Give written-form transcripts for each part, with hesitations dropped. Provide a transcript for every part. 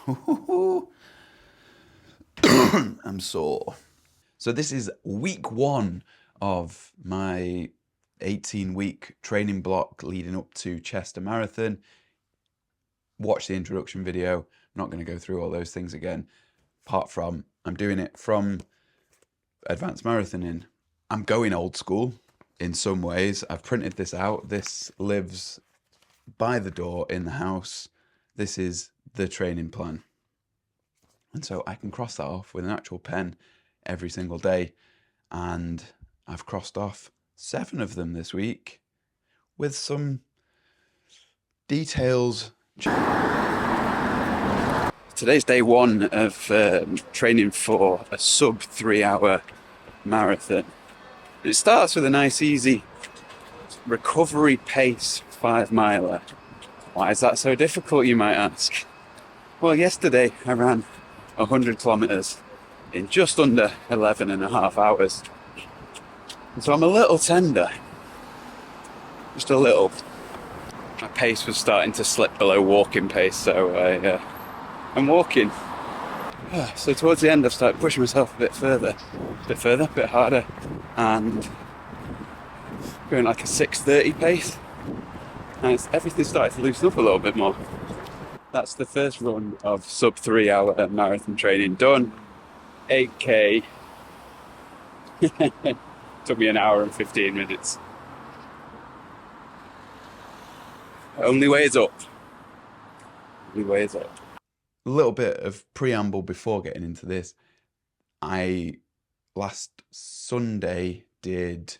I'm sore. So this is week 1 of my 18-week training block leading up to Chester Marathon. Watch the introduction video. I'm not going to go through all those things again, apart from I'm doing it from advanced marathoning. I'm going old school in some ways. I've printed this out. This lives by the door in the house. This is the training plan. And so I can cross that off with an actual pen every single day. And I've crossed off 7 of them this week with some details. Today's day 1 of training for a sub 3-hour marathon. It starts with a nice easy recovery pace 5-miler. Why is that so difficult, you might ask? Well, yesterday I ran 100 kilometers in just under 11 and a half hours. And so I'm a little tender. Just a little. My pace was starting to slip below walking pace, so I'm walking. So towards the end I've started pushing myself a bit further, a bit harder, and going like a 6:30 pace. And everything started to loosen up a little bit more. That's the first run of sub 3-hour marathon training done. 8k. Took me an hour and 15 minutes. Only way is up. Only way is up. A little bit of preamble before getting into this. I last Sunday did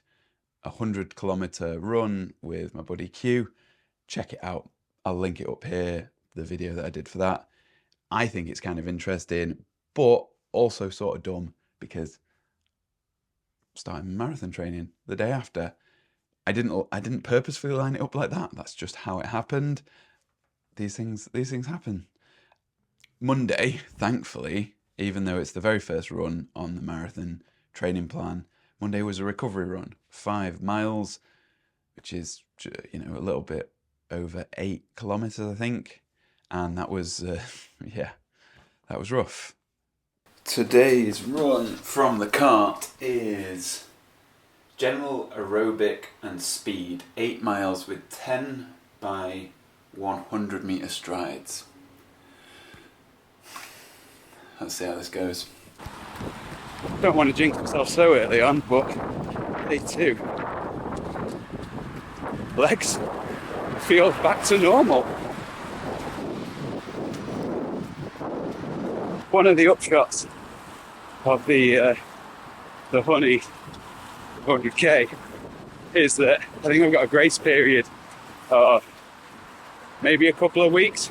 a 100-kilometer run with my buddy Q. Check it out. I'll link it up here, the video that I did for that. I think it's kind of interesting, but also sort of dumb because starting marathon training the day after. I didn't purposefully line it up like that. That's just how it happened. These things happen. Monday, thankfully, even though it's the very first run on the marathon training plan, Monday was a recovery run, 5 miles, which is, a little bit over 8 kilometers, I think. And that was, that was rough. Today's run from the cart is general aerobic and speed, 8 miles with 10 by 100 meter strides. Let's see how this goes. Don't want to jinx myself so early on, but day 2. Legs feel back to normal. One of the upshots of the Honey 100k is that I think I've got a grace period of maybe a couple of weeks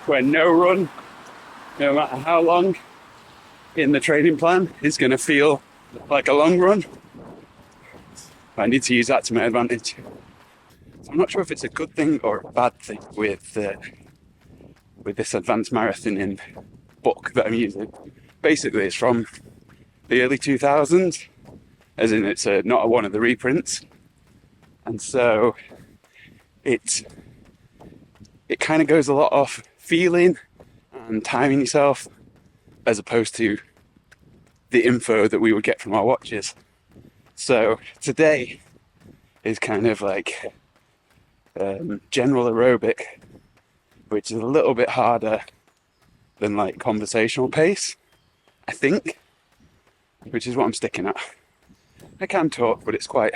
where no run, no matter how long in the training plan, is going to feel like a long run. I need to use that to my advantage. So I'm not sure if it's a good thing or a bad thing with this advanced marathoning book that I'm using. Basically, it's from the early 2000s, as in it's not one of the reprints, and so it kind of goes a lot off feeling and timing yourself, as opposed to the info that we would get from our watches. So today is kind of like general aerobic, which is a little bit harder than like conversational pace, I think, which is what I'm sticking at. I can talk, but it's quite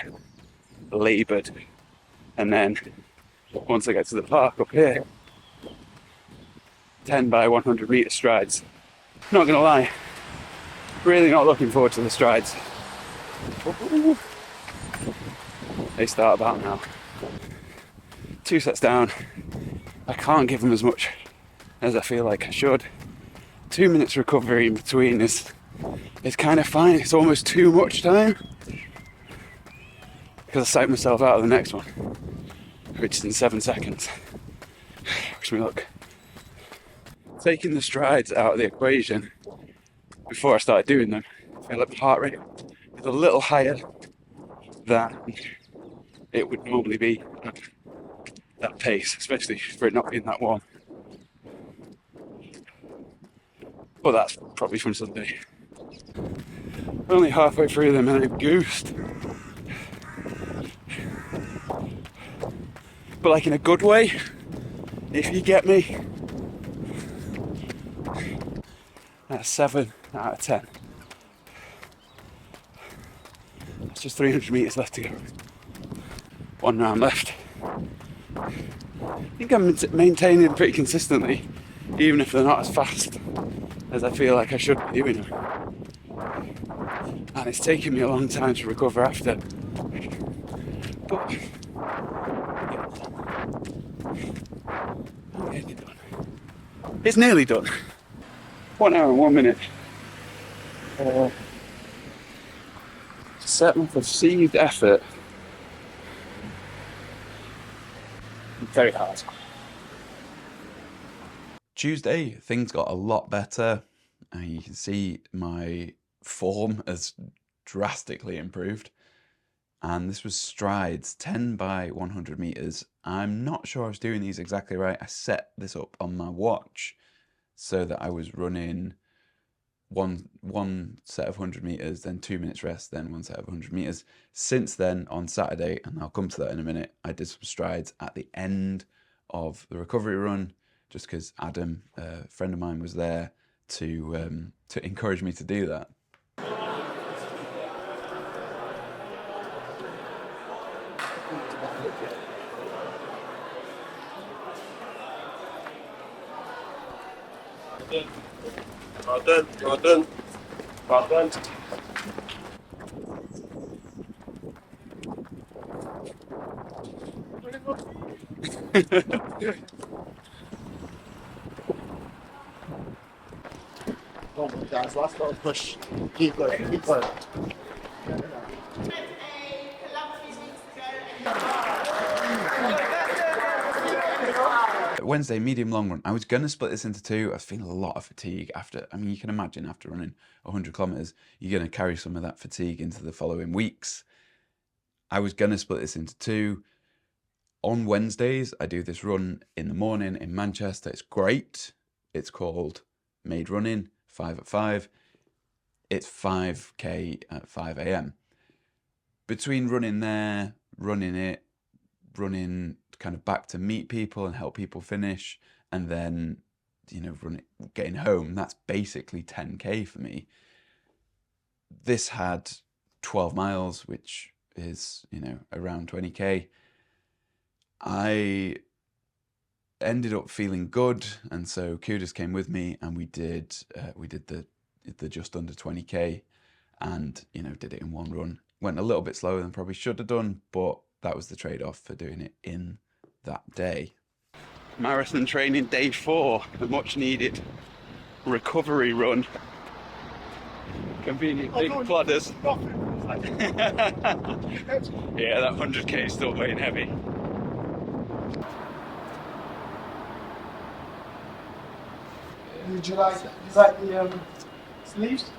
laboured. And then once I get to the park up here, 10 by 100 metre strides. Not gonna lie, really not looking forward to the strides. They start about now. 2 sets down. I can't give them as much as I feel like I should. 2 minutes recovery in between is kind of fine. It's almost too much time because I psyched myself out of the next one, which is in 7 seconds. Wish me luck. Taking the strides out of the equation before I started doing them, I feel like my heart rate is a little higher than it would normally be at that pace, especially for it not being that warm. But that's probably from Sunday. Only halfway through them and I've goosed. But like in a good way, if you get me. That's 7 out of 10. It's just 300 metres left to go. One round left. I think I'm maintaining pretty consistently, even if they're not as fast as I feel like I should be doing them. And it's taken me a long time to recover after. But I'm getting it done. It's nearly done. 1 hour and 1 minute. 7 perceived effort. Very hard. Tuesday, things got a lot better. You can see my form has drastically improved. And this was strides, 10 by 100 meters. I'm not sure I was doing these exactly right. I set this up on my watch so that I was running one set of 100 meters, then 2 minutes rest, then one set of 100 meters. Since then, on Saturday, and I'll come to that in a minute, I did some strides at the end of the recovery run, just because Adam, a friend of mine, was there to encourage me to do that. Well done, well done, well done. Oh my guys, last little push. Keep going, keep going. Wednesday, medium long run. I was going to split this into two. I was feeling a lot of fatigue after, I mean, you can imagine after running 100 kilometers, you're going to carry some of that fatigue into the following weeks. I was going to split this into two. On Wednesdays, I do this run in the morning in Manchester. It's great. It's called Made Running, 5 at 5. It's 5K at 5 a.m. Between running there, running kind of back to meet people and help people finish, and then, getting home, that's basically 10K for me. This had 12 miles, which is, around 20K. I ended up feeling good, and so Kudos came with me, and we did the just under 20K, and did it in one run. Went a little bit slower than probably should have done, but that was the trade-off for doing it in that day. Marathon training day 4, the much needed recovery run. Convenient big plodders. Yeah, that 100K is still weighing heavy. Did you like the sleeves?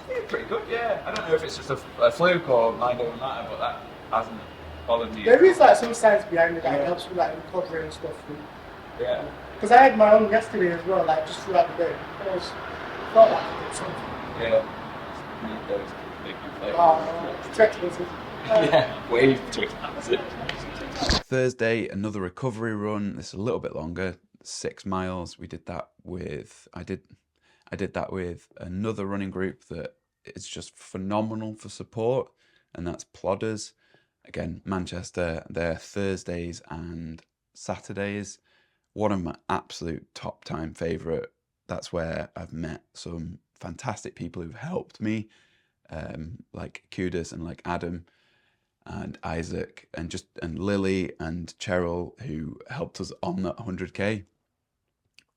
Yeah, pretty good, yeah. I don't know if it's just a fluke or mind over matter, but that hasn't bothered me. There is like some science behind it that helps with like recovery and stuff. Yeah. Because I had my own yesterday as well, like just throughout the day. It was felt like I did something. Yeah. Need those to make you play. Stretches. Yeah, wave to it. That's it. Thursday, another recovery run. This is a little bit longer, 6 miles. We did that with I did that with another running group that is just phenomenal for support, and that's Plodders. Again, Manchester. They're Thursdays and Saturdays. One of my absolute top time favourite. That's where I've met some fantastic people who've helped me, like Kudos and like Adam and Isaac and Lily and Cheryl, who helped us on that 100K.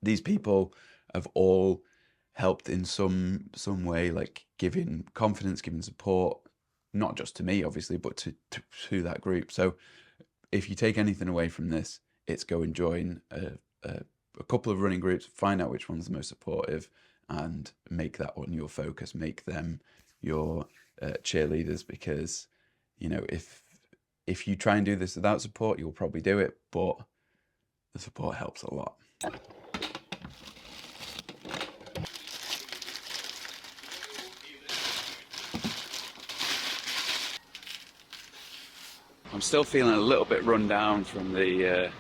These people have all helped in some way, like giving confidence, giving support, not just to me, obviously, but to that group. So if you take anything away from this, it's go and join a couple of running groups, find out which one's the most supportive, and make that one your focus, make them your cheerleaders, because if you try and do this without support, you'll probably do it, but the support helps a lot. I'm still feeling a little bit run down from the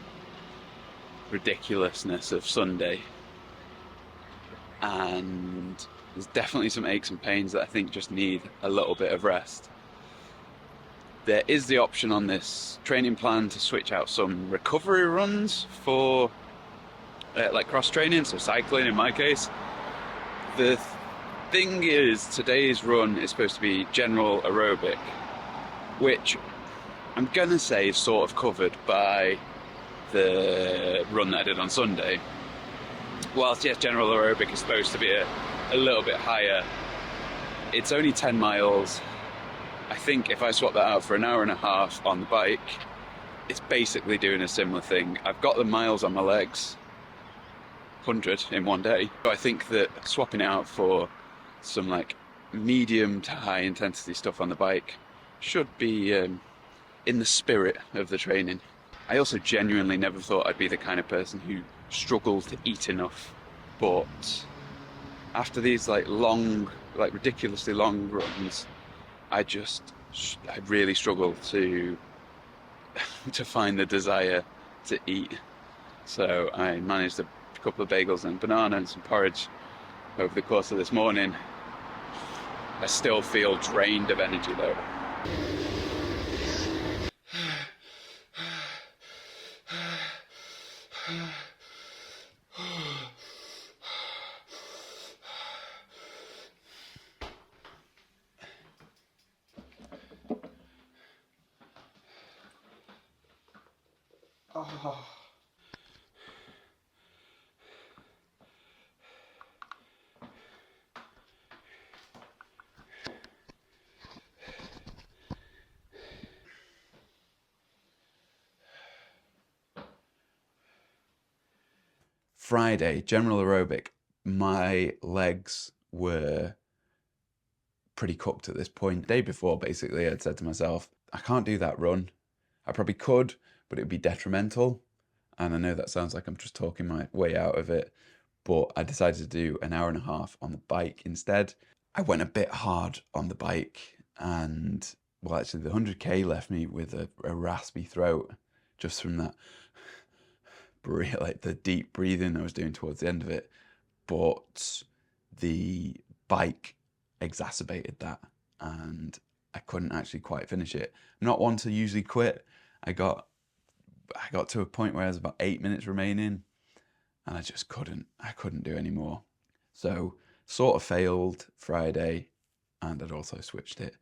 ridiculousness of Sunday, and there's definitely some aches and pains that I think just need a little bit of rest. There is the option on this training plan to switch out some recovery runs for like cross training, so cycling in my case. The thing is, today's run is supposed to be general aerobic, which I'm gonna say is sort of covered by the run that I did on Sunday. Whilst yes, general aerobic is supposed to be a little bit higher, it's only 10 miles. I think if I swap that out for an hour and a half on the bike, it's basically doing a similar thing. I've got the miles on my legs, 100 in one day. So I think that swapping it out for some like medium to high intensity stuff on the bike should be in the spirit of the training. I also genuinely never thought I'd be the kind of person who struggled to eat enough, but after these like long, like ridiculously long runs, I really struggled to find the desire to eat. So I managed a couple of bagels and banana and some porridge over the course of this morning. I still feel drained of energy though. Friday, general aerobic, my legs were pretty cooked at this point. The day before, basically, I'd said to myself, I can't do that run. I probably could, but it would be detrimental. And I know that sounds like I'm just talking my way out of it, but I decided to do an hour and a half on the bike instead. I went a bit hard on the bike, and well, actually the 100k left me with a raspy throat just from that, like the deep breathing I was doing towards the end of it. But the bike exacerbated that, and I couldn't actually quite finish it. I'm not one to usually quit. I got to a point where I was about 8 minutes remaining, and I just couldn't do any more. So sort of failed Friday, and I'd also switched it.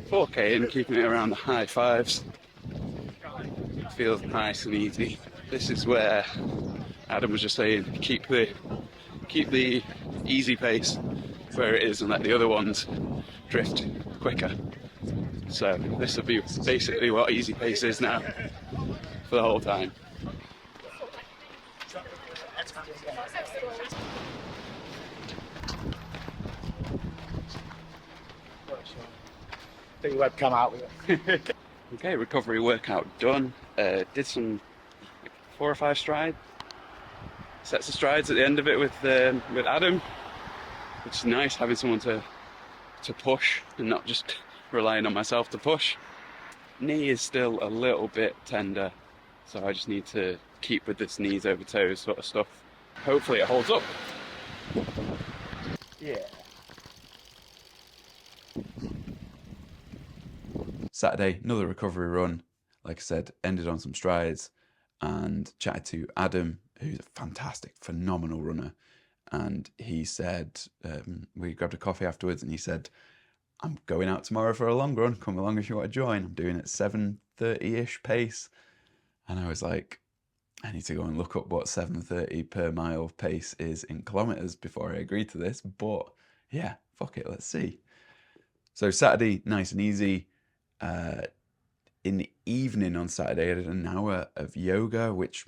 4k and keeping it around the high fives. Feels nice and easy. This is where Adam was just saying, keep the easy pace where it is and let the other ones drift quicker. So this will be basically what easy pace is now for the whole time. Take your webcam out with it. Okay, recovery workout done. Did some 4 or 5 sets of strides at the end of it with Adam, which is nice, having someone to push and not just relying on myself to push. Knee is still a little bit tender, so I just need to keep with this knees over toes sort of stuff. Hopefully it holds up. Yeah. Saturday, another recovery run. Like I said, ended on some strides and chatted to Adam, who's a fantastic, phenomenal runner. And he said, we grabbed a coffee afterwards, and he said, I'm going out tomorrow for a long run. Come along if you want to join. I'm doing it 7:30-ish pace. And I was like, I need to go and look up what 7:30 per mile pace is in kilometers before I agree to this. But yeah, fuck it, let's see. So Saturday, nice and easy. In the evening on Saturday, I did an hour of yoga, which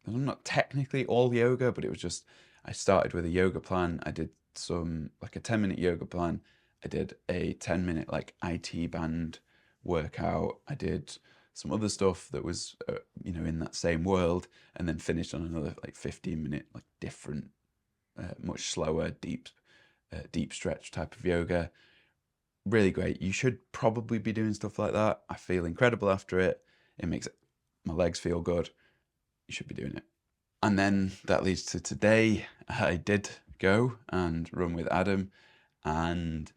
I'm not technically all yoga, but it was just, I started with a yoga plan. I did some, like a 10-minute yoga plan. I did a 10-minute like IT band workout. I did some other stuff that was, in that same world, and then finished on another like 15-minute like different much slower, deep stretch type of yoga. Really great. You should probably be doing stuff like that. I feel incredible after it. It makes my legs feel good. You should be doing it. And then that leads to today. I did go and run with Adam, and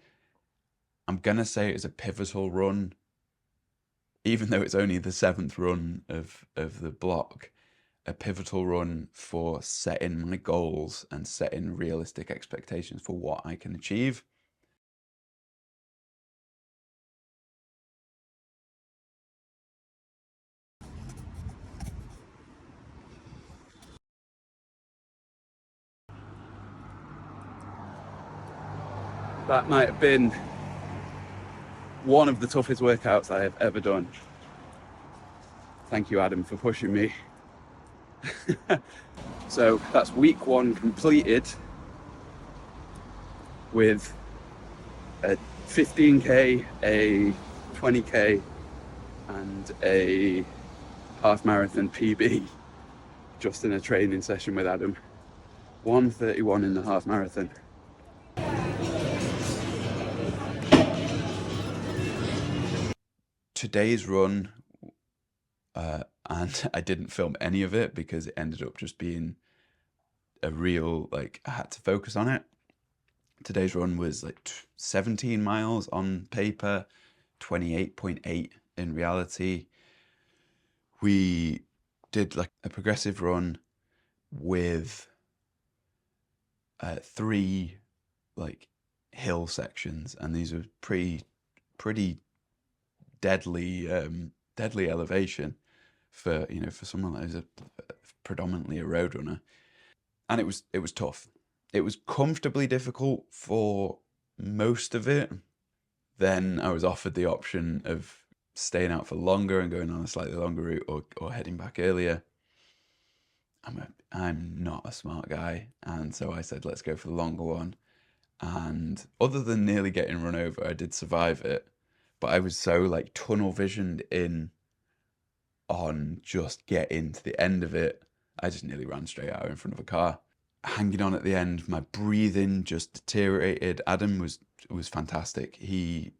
I'm gonna say it was a pivotal run, even though it's only the 7th run of the block. A pivotal run for setting my goals and setting realistic expectations for what I can achieve. That might have been one of the toughest workouts I have ever done. Thank you, Adam, for pushing me. So that's week 1 completed with a 15k, a 20k, and a half marathon PB, just in a training session with Adam. 1:31 in the half marathon. Today's run, and I didn't film any of it because it ended up just being a real, like, I had to focus on it. Today's run was like 17 miles on paper, 28.8 in reality. We did like a progressive run with 3 like hill sections, and these were pretty deadly elevation for someone that is predominantly a road runner. And it was tough. It was comfortably difficult for most of it. Then I was offered the option of staying out for longer and going on a slightly longer route, or heading back earlier. I'm not a smart guy, and so I said, let's go for the longer one. And other than nearly getting run over, I did survive it. But I was so like tunnel visioned in on just getting to the end of it, I just nearly ran straight out in front of a car. Hanging on at the end, my breathing just deteriorated. Adam was fantastic. He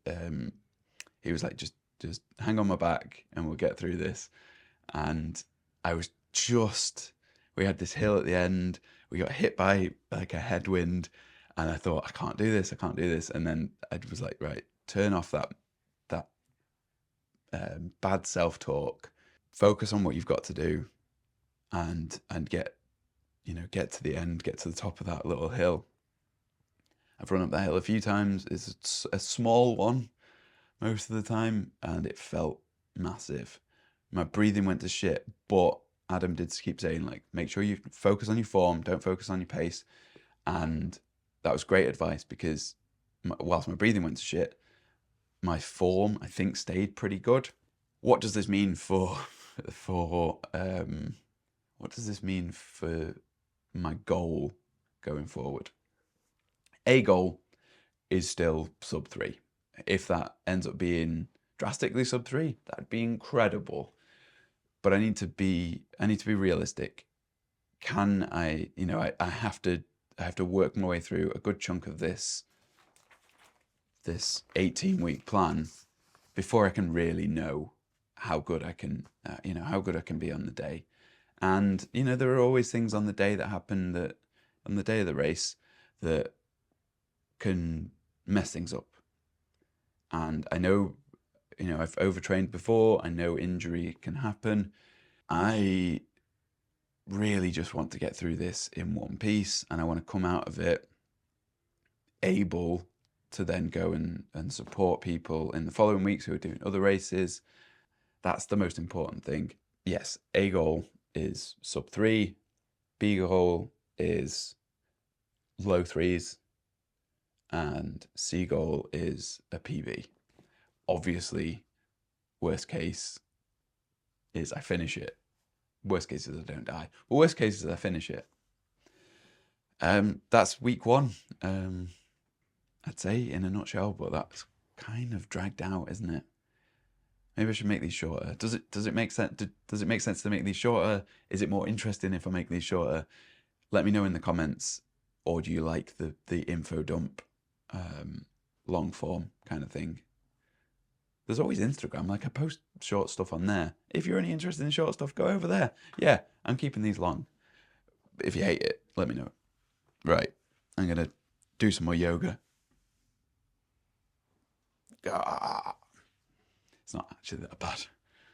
was like, just hang on my back and we'll get through this. And I was we had this hill at the end. We got hit by like a headwind, and I thought, I can't do this. And then I was like, right, turn off that bad self-talk, focus on what you've got to do, and get to the end, get to the top of that little hill. I've run up that hill a few times. It's a small one most of the time, and it felt massive. My breathing went to shit, but Adam did keep saying, like, make sure you focus on your form, don't focus on your pace. And that was great advice, because whilst my breathing went to shit, my form, I think, stayed pretty good. What does this mean for my goal going forward? A goal is still sub 3. If that ends up being drastically sub 3, that'd be incredible. But I need to be realistic. Can I, I have to work my way through a good chunk of this 18-week plan before I can really know how good I can be on the day. And there are always things on the day that happen, that on the day of the race, that can mess things up. And I know, I've overtrained before. I know injury can happen. I really just want to get through this in one piece, and I want to come out of it able to then go and support people in the following weeks who are doing other races. That's the most important thing. Yes, A goal is sub 3. B goal is low 3s. And C goal is a PB. Obviously, worst case is I finish it. Worst case is I don't die. But worst case is I finish it. That's week 1. I'd say, in a nutshell, but that's kind of dragged out, isn't it? Maybe I should make these shorter. Does it make sense? Does it make sense to make these shorter? Is it more interesting if I make these shorter? Let me know in the comments. or do you like the info dump, long form kind of thing? There's always Instagram. Like, I post short stuff on there. If you're only interested in short stuff, go over there. Yeah, I'm keeping these long. If you hate it, let me know. Right, I'm gonna do some more yoga. It's not actually that bad.